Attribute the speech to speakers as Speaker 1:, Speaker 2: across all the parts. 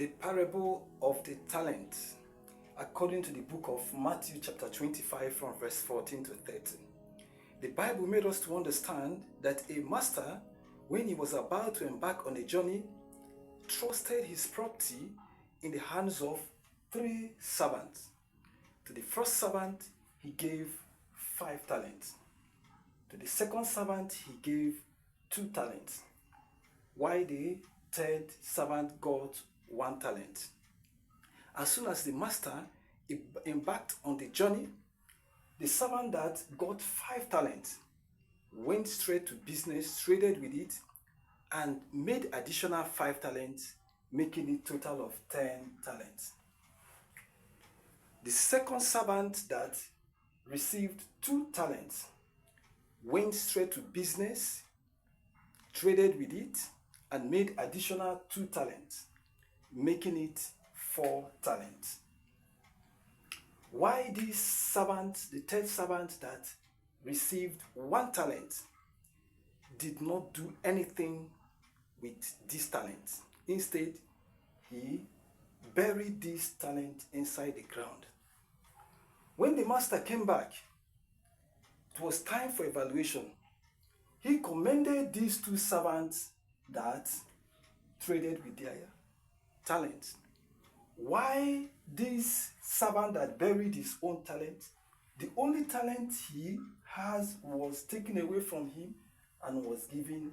Speaker 1: The parable of the talent, according to the book of Matthew chapter 25 from verse 14 to 13. The Bible made us to understand that a master, when he was about to embark on a journey, trusted his property in the hands of 3 servants. To the first servant, he gave 5 talents. To the second servant, he gave 2 talents, while the third servant got 1 talent. As soon as the master embarked on the journey, the servant that got 5 talents went straight to business, traded with it, and made additional 5 talents, making it a total of 10 talents. The second servant that received 2 talents went straight to business, traded with it, and made additional 2 talents, making it 4 talents. Why this servant, the third servant that received 1 talent, did not do anything with this talent. Instead, he buried this talent inside the ground. When the master came back, it was time for evaluation. He commended these 2 servants that traded with their talent. Why this servant that buried his own talent, the only talent he has was taken away from him and was given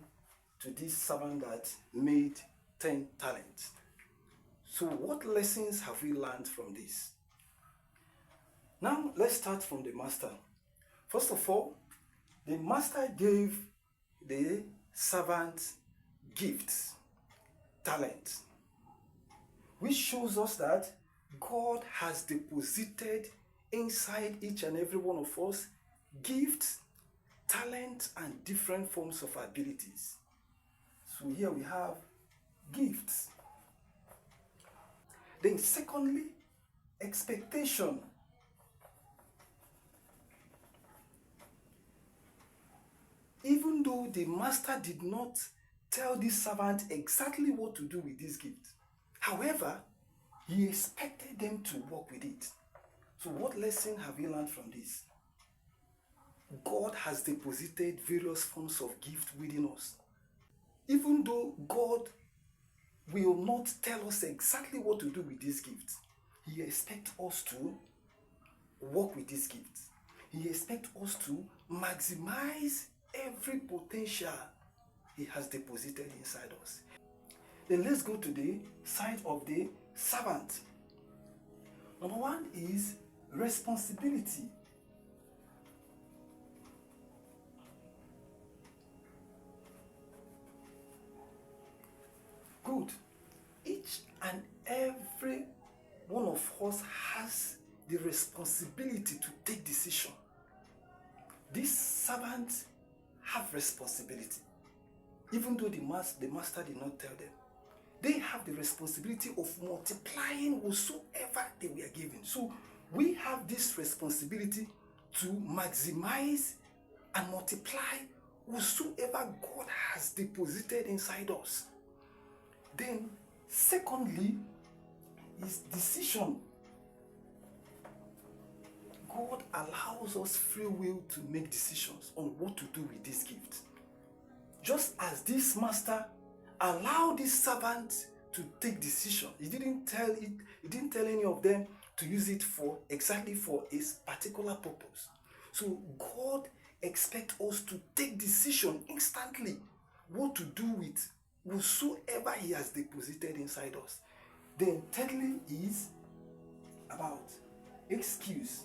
Speaker 1: to this servant that made 10 talents. So what lessons have we learned from this? Now let's start from the master. First of all, the master gave the servant gifts, talents, which shows us that God has deposited inside each and every one of us gifts, talents, and different forms of abilities. So here we have gifts. Then secondly, expectation. Even though the master did not tell this servant exactly what to do with this gift, however, he expected them to work with it. So what lesson have we learned from this? God has deposited various forms of gift within us. Even though God will not tell us exactly what to do with this gift, he expects us to work with this gift. He expects us to maximize every potential he has deposited inside us. Then let's go to the side of the servant. Number 1 is responsibility. Good. Each and every one of us has the responsibility to take decision. This servant have responsibility. Even though the master did not tell them, they have the responsibility of multiplying whatsoever they were given. So we have this responsibility to maximize and multiply whatsoever God has deposited inside us. Then secondly is decision. God allows us free will to make decisions on what to do with this gift. Just as this master allowed this servant to take decision, he didn't tell any of them to use it for exactly for a particular purpose. So God expects us to take decision instantly what to do with whatsoever he has deposited inside us. Then thirdly is about excuse.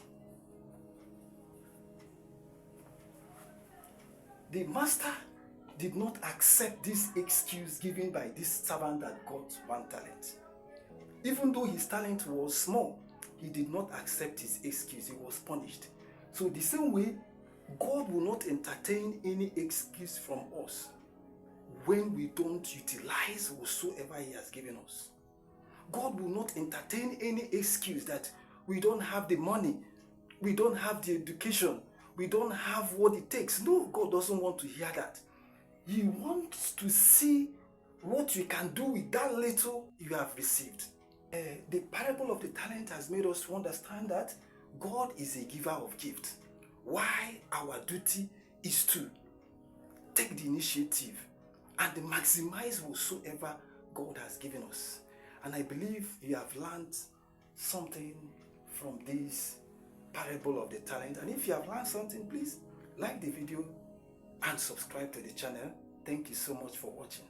Speaker 1: The master did not accept this excuse given by this servant that got 1 talent. Even though his talent was small, he did not accept his excuse. He was punished. So the same way, God will not entertain any excuse from us when we don't utilize whatsoever he has given us. God will not entertain any excuse that we don't have the money, we don't have the education, we don't have what it takes. No, God doesn't want to hear that. He wants to see what you can do with that little you have received. The parable of the talent has made us to understand that God is a giver of gifts. Why our duty is to take the initiative and maximize whatsoever God has given us. And I believe you have learned something from this parable of the talent. And if you have learned something, please like the video and subscribe to the channel. Thank you so much for watching.